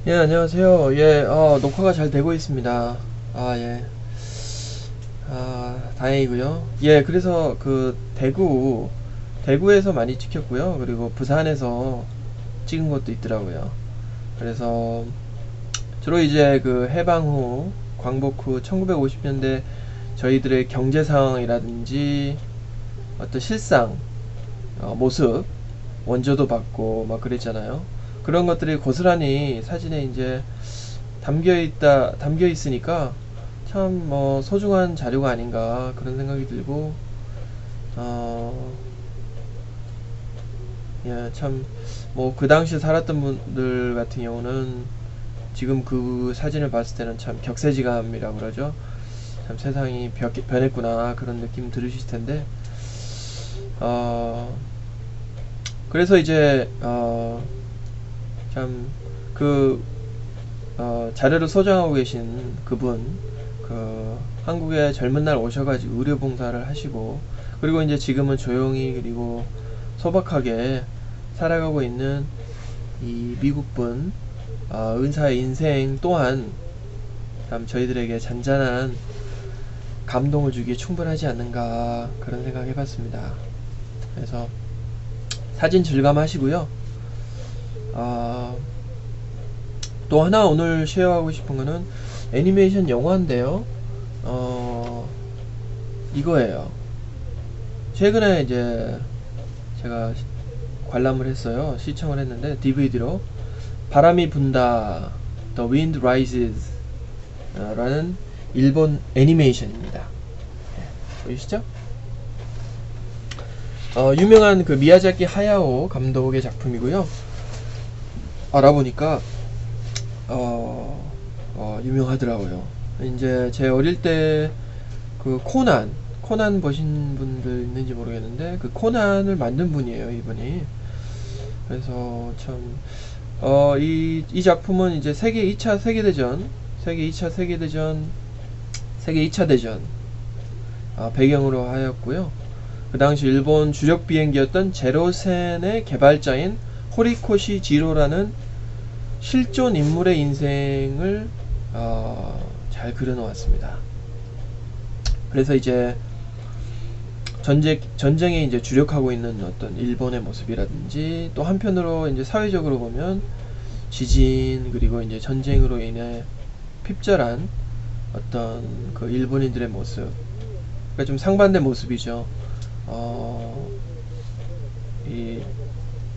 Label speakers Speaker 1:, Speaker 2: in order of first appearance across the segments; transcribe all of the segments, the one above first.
Speaker 1: 예, 안녕하세요. 예, 녹화가 잘 되고 있습니다. 예. 다행이고요. 예, 그래서 대구에서 많이 찍혔고요. 그리고 부산에서 찍은 것도 있더라고요. 그래서 주로 이제 그 해방 후, 광복 후 1950년대 저희들의 경제 상황이라든지 어떤 실상, 모습, 원조도 받고 막 그랬잖아요. 그런 것들이 고스란히 사진에 이제 담겨 있으니까 참 뭐 소중한 자료가 아닌가 그런 생각이 들고, 어, 예, 참 뭐 그 당시 살았던 분들 같은 경우는 지금 그 사진을 봤을 때는 참 격세지감이라고 그러죠. 참 세상이 변했구나 그런 느낌 들으실 텐데, 어, 그래서 이제 참 그 자료를 소장하고 계신 그분, 한국에 젊은 날 오셔가지고 의료 봉사를 하시고, 그리고 이제 지금은 조용히 그리고 소박하게 살아가고 있는 이 미국분, 은사의 인생 또한 참 저희들에게 잔잔한 감동을 주기에 충분하지 않는가 그런 생각 해봤습니다. 그래서 사진 즐감하시고요. 아, 또 하나 오늘 쉐어하고 싶은 거는 애니메이션 영화인데요. 어, 이거예요. 최근에 이제 제가 관람을 했어요. 시청을 했는데 DVD로 바람이 분다, The Wind Rises 라는 일본 애니메이션입니다. 보이시죠? 유명한 그 미야자키 하야오 감독의 작품이고요. 알아보니까 유명하더라고요. 이제 제 어릴 때 그 코난 보신 분들 있는지 모르겠는데 그 코난을 만든 분이에요, 이분이. 그래서 참 이 작품은 이제 세계 2차 세계대전, 세계 2차 세계대전, 세계 2차 대전 배경으로 하였고요. 그 당시 일본 주력 비행기였던 제로센의 개발자인 호리코시 지로라는 실존 인물의 인생을 잘 그려놓았습니다. 그래서 이제 전쟁에 이제 주력하고 있는 어떤 일본의 모습이라든지, 또 한편으로 이제 사회적으로 보면 지진 그리고 이제 전쟁으로 인해 핍절한 어떤 그 일본인들의 모습, 그러니까 좀 상반된 모습이죠. 이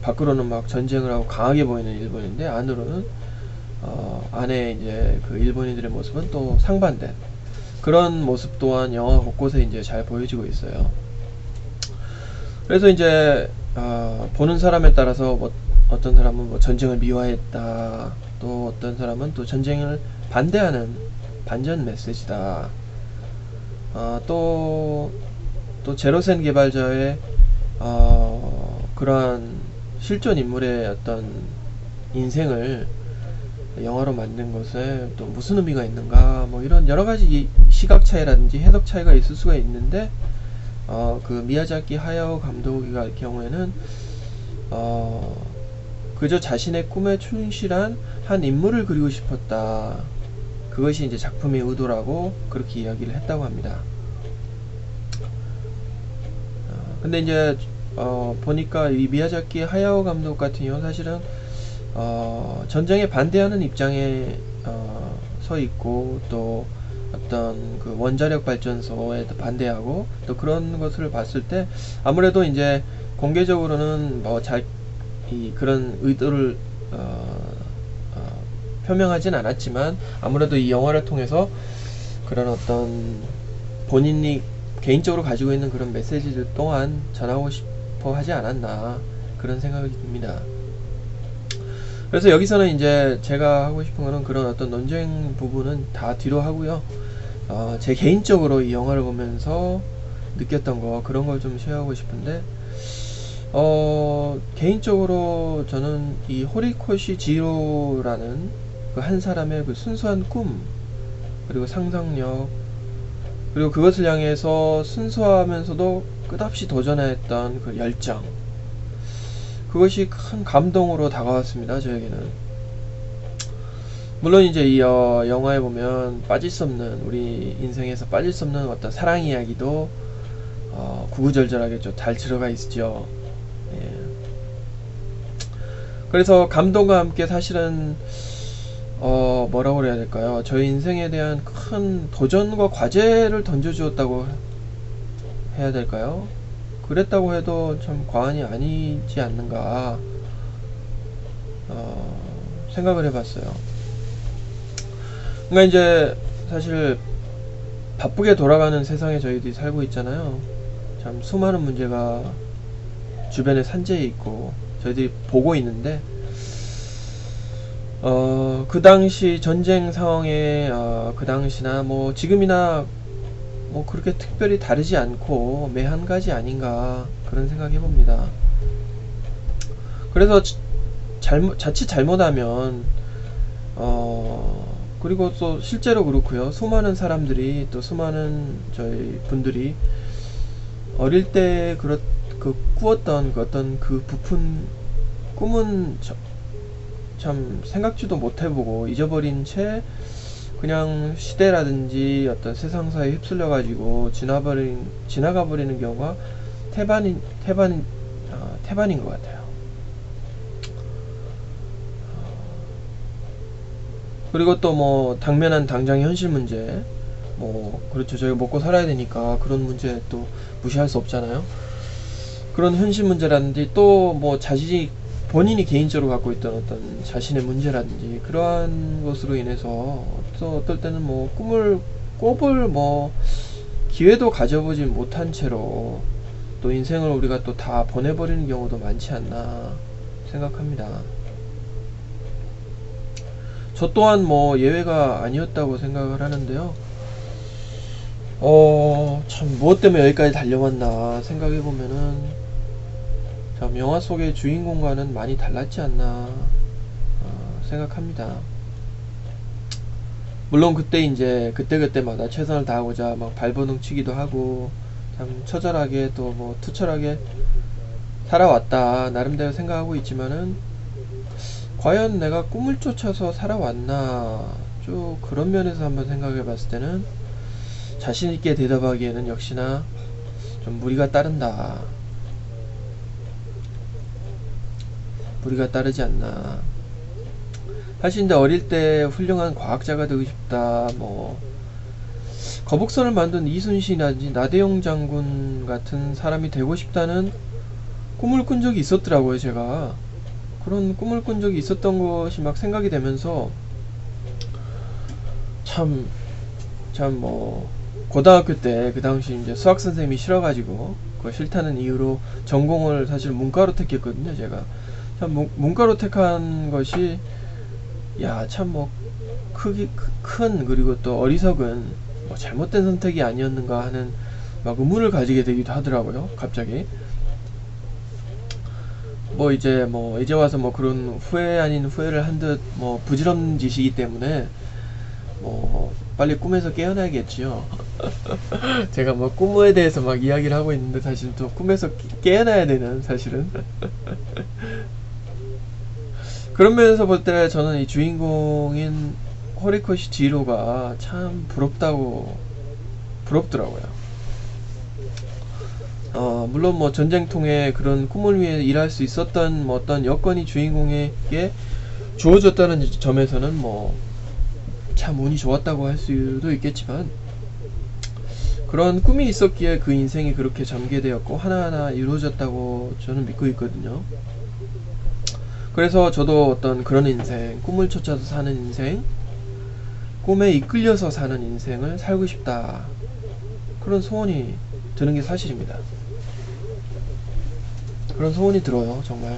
Speaker 1: 밖으로는 막 전쟁을 하고 강하게 보이는 일본인데 안으로는 안에 이제 그 일본인들의 모습은 또 상반된 그런 모습 또한 영화 곳곳에 이제 잘 보여지고 있어요. 그래서 이제 보는 사람에 따라서 뭐 어떤 사람은 뭐 전쟁을 미화했다, 또 어떤 사람은 또 전쟁을 반대하는 반전 메시지다, 또 제로센 개발자의 그러한 실존 인물의 어떤 인생을 영화로 만든 것에 또 무슨 의미가 있는가, 뭐 이런 여러 가지 시각 차이라든지 해석 차이가 있을 수가 있는데, 그 미야자키 하야오 감독의 경우에는 그저 자신의 꿈에 충실한 한 인물을 그리고 싶었다. 그것이 이제 작품의 의도라고 그렇게 이야기를 했다고 합니다. 근데 이제 보니까 이 미야자키 하야오 감독 같은 경우 사실은 전쟁에 반대하는 입장에 서 있고, 또 어떤 그 원자력 발전소에 반대하고, 또 그런 것을 봤을 때 아무래도 이제 공개적으로는 그런 의도를 표명하진 않았지만, 아무래도 이 영화를 통해서 그런 어떤 본인이 개인적으로 가지고 있는 그런 메시지들 또한 전하고 싶어 하지 않았나 그런 생각이 듭니다. 그래서 여기서는 이제 제가 하고 싶은 거는 그런 어떤 논쟁 부분은 다 뒤로 하고요. 제 개인적으로 이 영화를 보면서 느꼈던 거, 그런 걸 좀 쉐어하고 싶은데, 개인적으로 저는 이 호리코시 지로라는 그 한 사람의 그 순수한 꿈, 그리고 상상력, 그리고 그것을 향해서 순수하면서도 끝없이 도전했던 그 열정, 그것이 큰 감동으로 다가왔습니다, 저에게는. 물론 이제 이 영화에 보면 빠질 수 없는, 우리 인생에서 빠질 수 없는 어떤 사랑 이야기도 구구절절하게 좀 잘 들어가 있죠. 예. 그래서 감동과 함께 사실은 뭐라고 그래야 될까요? 저희 인생에 대한 큰 도전과 과제를 던져주었다고 해야 될까요? 그랬다고 해도 참 과언이 아니지 않는가 생각을 해봤어요. 그러니까 이제 사실 바쁘게 돌아가는 세상에 저희들이 살고 있잖아요. 참 수많은 문제가 주변에 산재해 있고 저희들이 보고 있는데 그 당시 전쟁 상황에 그 당시나 뭐 지금이나 뭐 그렇게 특별히 다르지 않고 매 한 가지 아닌가 그런 생각 해봅니다. 그래서 자칫 잘못하면 그리고 또 실제로 그렇고요. 수많은 사람들이 또 수많은 저희 분들이 어릴 때 그 꾸었던 그 어떤 그 부푼 꿈은 참 생각지도 못해보고 잊어버린 채 그냥 시대라든지 어떤 세상사에 휩쓸려 가지고 지나가 버리는 경우가 태반인 것 같아요. 그리고 또 뭐 당면한 당장의 현실 문제, 뭐 그렇죠. 저희가 먹고 살아야 되니까 그런 문제 또 무시할 수 없잖아요. 그런 현실 문제라든지 또 뭐 본인이 개인적으로 갖고 있던 어떤 자신의 문제라든지 그러한 것으로 인해서 또 어떨 때는 뭐 꼽을 뭐 기회도 가져보지 못한 채로 또 인생을 우리가 또 다 보내버리는 경우도 많지 않나 생각합니다. 저 또한 뭐 예외가 아니었다고 생각을 하는데요. 참 무엇 때문에 여기까지 달려왔나 생각해보면은 참 영화 속의 주인공과는 많이 달랐지 않나 생각합니다. 물론 그때 이제 그때마다 최선을 다하고자 막 발버둥 치기도 하고 참 처절하게 또 뭐 투철하게 살아왔다 나름대로 생각하고 있지만은 과연 내가 꿈을 쫓아서 살아왔나 쭉 그런 면에서 한번 생각해 봤을 때는 자신있게 대답하기에는 역시나 좀 무리가 따른다. 무리가 따르지 않나. 사실 근데 어릴 때 훌륭한 과학자가 되고 싶다, 뭐 거북선을 만든 이순신이라든지 나대용 장군 같은 사람이 되고 싶다는 꿈을 꾼 적이 있었더라고요. 제가 그런 꿈을 꾼 적이 있었던 것이 막 생각이 되면서 참 뭐 고등학교 때 그 당시 이제 수학 선생님이 싫어가지고 그거 싫다는 이유로 전공을 사실 문과로 택했거든요. 제가 참 문과로 택한 것이 참 뭐 큰 그리고 또 어리석은 뭐 잘못된 선택이 아니었는가 하는 막 의문을 가지게 되기도 하더라고요. 갑자기 뭐 이제 와서 뭐 그런 후회 아닌 후회를 한 듯 뭐 부질없는 짓이기 때문에 뭐 빨리 꿈에서 깨어나야겠지요. 제가 뭐 꿈에 대해서 막 이야기를 하고 있는데 사실 또 꿈에서 깨어나야 되는 사실은 그런 면에서 볼 때 저는 이 주인공인 호리코시 지히로가 참 부럽더라고요. 물론 뭐 전쟁통에 그런 꿈을 위해 일할 수 있었던 뭐 어떤 여건이 주인공에게 주어졌다는 점에서는 뭐 참 운이 좋았다고 할 수도 있겠지만 그런 꿈이 있었기에 그 인생이 그렇게 전개되었고 하나하나 이루어졌다고 저는 믿고 있거든요. 그래서 저도 어떤 그런 인생, 꿈을 쫓아서 사는 인생, 꿈에 이끌려서 사는 인생을 살고 싶다. 그런 소원이 드는 게 사실입니다. 그런 소원이 들어요, 정말.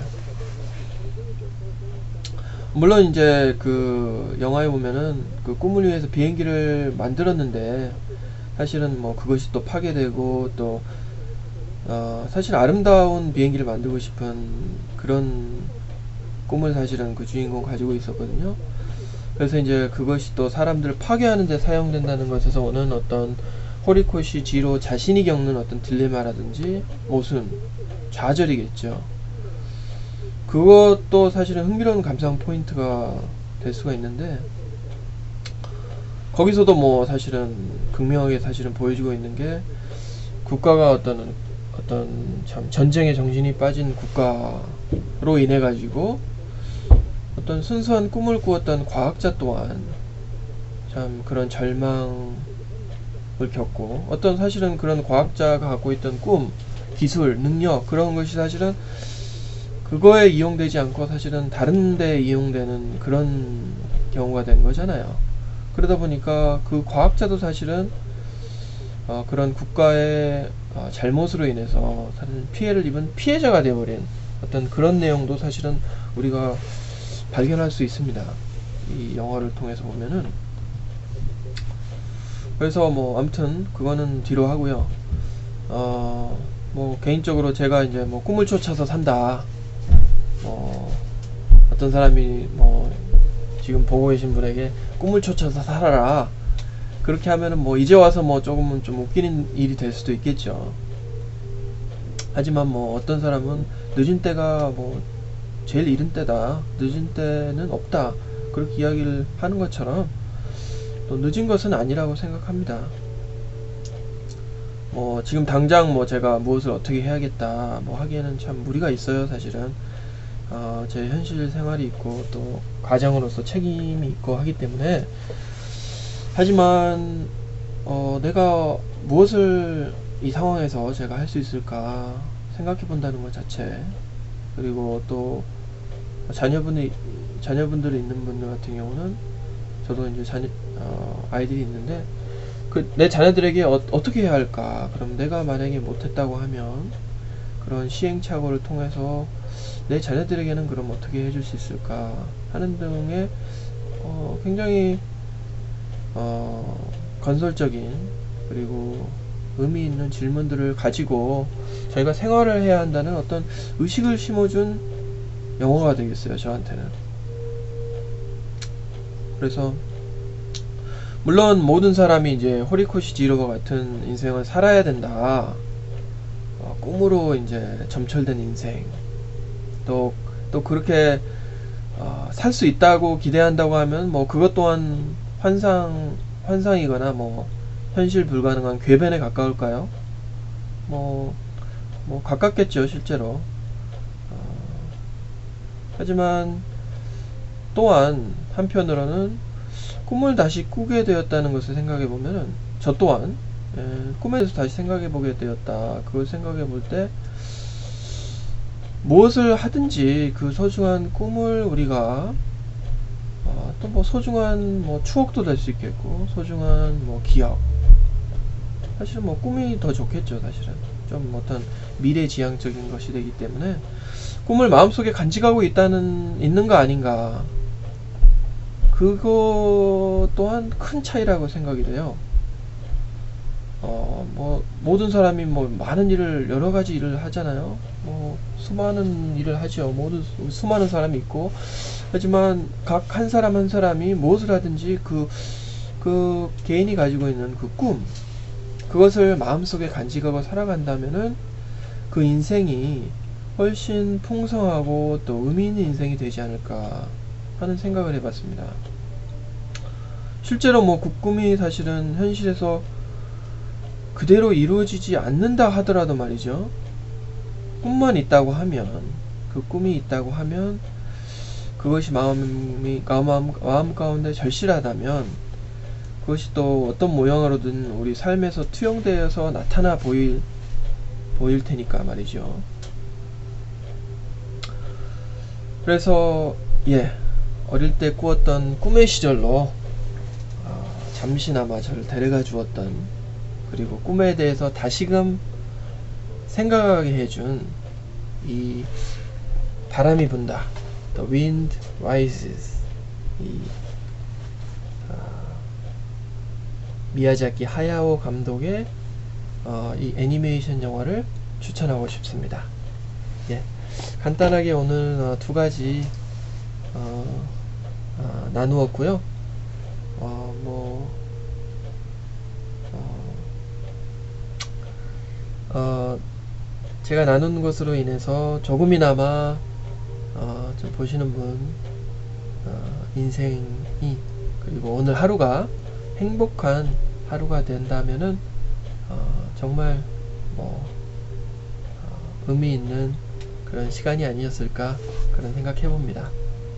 Speaker 1: 물론 이제 그 영화에 보면은 그 꿈을 위해서 비행기를 만들었는데 사실은 뭐 그것이 또 파괴되고 또 사실 아름다운 비행기를 만들고 싶은 그런 꿈을 사실은 그 주인공 가지고 있었거든요. 그래서 이제 그것이 또 사람들을 파괴하는 데 사용된다는 것에서 오는 어떤 호리코시 지히로 자신이 겪는 어떤 딜레마라든지 모순, 좌절이겠죠. 그것도 사실은 흥미로운 감상 포인트가 될 수가 있는데 거기서도 뭐 사실은 극명하게 사실은 보여주고 있는 게, 국가가 어떤 참 전쟁의 정신이 빠진 국가로 인해 가지고 어떤 순수한 꿈을 꾸었던 과학자 또한 참 그런 절망을 겪고, 어떤 사실은 그런 과학자가 갖고 있던 꿈, 기술, 능력, 그런 것이 사실은 그거에 이용되지 않고 사실은 다른 데 이용되는 그런 경우가 된 거잖아요. 그러다 보니까 그 과학자도 사실은 그런 국가의 잘못으로 인해서 사실 피해를 입은 피해자가 되어버린 어떤 그런 내용도 사실은 우리가 발견할 수 있습니다. 이 영화를 통해서 보면은. 그래서 뭐 아무튼 그거는 뒤로 하고요. 뭐 개인적으로 제가 이제 뭐 꿈을 쫓아서 산다, 어떤 사람이 뭐 지금 보고 계신 분에게 꿈을 쫓아서 살아라, 그렇게 하면은 뭐 이제 와서 뭐 조금은 좀 웃기는 일이 될 수도 있겠죠. 하지만 뭐 어떤 사람은 늦은 때가 뭐 제일 이른 때다, 늦은 때는 없다, 그렇게 이야기를 하는 것처럼 또 늦은 것은 아니라고 생각합니다. 뭐 지금 당장 뭐 제가 무엇을 어떻게 해야겠다 뭐 하기에는 참 무리가 있어요, 사실은. 제 현실 생활이 있고 또 가장으로서 책임이 있고 하기 때문에. 하지만 내가 무엇을 이 상황에서 제가 할 수 있을까 생각해 본다는 것 자체, 그리고 또 자녀분들이 있는 분들 같은 경우는, 저도 이제 아이들이 있는데 내 자녀들에게 어떻게 해야 할까, 그럼 내가 만약에 못했다고 하면 그런 시행착오를 통해서 내 자녀들에게는 그럼 어떻게 해줄 수 있을까 하는 등의 굉장히 건설적인 그리고 의미 있는 질문들을 가지고 저희가 생활을 해야 한다는 어떤 의식을 심어준 영화가 되겠어요, 저한테는. 그래서 물론 모든 사람이 이제 호리코시 지루와 같은 인생을 살아야 된다, 꿈으로 이제 점철된 인생, 또 그렇게 살 수 있다고 기대한다고 하면 뭐 그것 또한 환상이거나 뭐 현실 불가능한 궤변에 가까울까요? 뭐 가깝겠죠, 실제로. 하지만 또한 한편으로는 꿈을 다시 꾸게 되었다는 것을 생각해 보면은, 저 또한 꿈에 대해서 다시 생각해 보게 되었다, 그걸 생각해 볼 때 무엇을 하든지 그 소중한 꿈을 우리가 또 뭐 소중한 뭐 추억도 될 수 있겠고, 소중한 뭐 기억, 사실은 뭐 꿈이 더 좋겠죠. 사실은 좀 어떤 미래지향적인 것이 되기 때문에 꿈을 마음속에 간직하고 있는 거 아닌가, 그거 또한 큰 차이라고 생각이 돼요. 뭐 모든 사람이 뭐 많은 일을, 여러 가지 일을 하잖아요. 뭐 수많은 일을 하죠. 수많은 사람이 있고. 하지만 각 한 사람 한 사람이 무엇을 하든지 그 개인이 가지고 있는 그 꿈, 그것을 마음속에 간직하고 살아간다면은 그 인생이 훨씬 풍성하고 또 의미 있는 인생이 되지 않을까 하는 생각을 해봤습니다. 실제로 뭐 그 꿈이 사실은 현실에서 그대로 이루어지지 않는다 하더라도 말이죠, 꿈만 있다고 하면, 그 꿈이 있다고 하면, 그것이 마음 가운데 절실하다면 그것이 또 어떤 모양으로든 우리 삶에서 투영되어서 나타나 보일 테니까 말이죠. 그래서 어릴 때 꾸었던 꿈의 시절로 잠시나마 저를 데려가 주었던, 그리고 꿈에 대해서 다시금 생각하게 해준 이 바람이 분다, The Wind Rises, 이 미야자키 하야오 감독의 이 애니메이션 영화를 추천하고 싶습니다. 간단하게 오늘 두 가지 나누었고요. 제가 나눈 것으로 인해서 조금이나마 좀 보시는 분 인생이, 그리고 오늘 하루가 행복한 하루가 된다면은 정말 뭐 의미 있는 그런 시간이 아니었을까 그런 생각해 봅니다.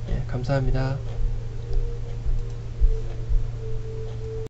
Speaker 1: 예, 감사합니다.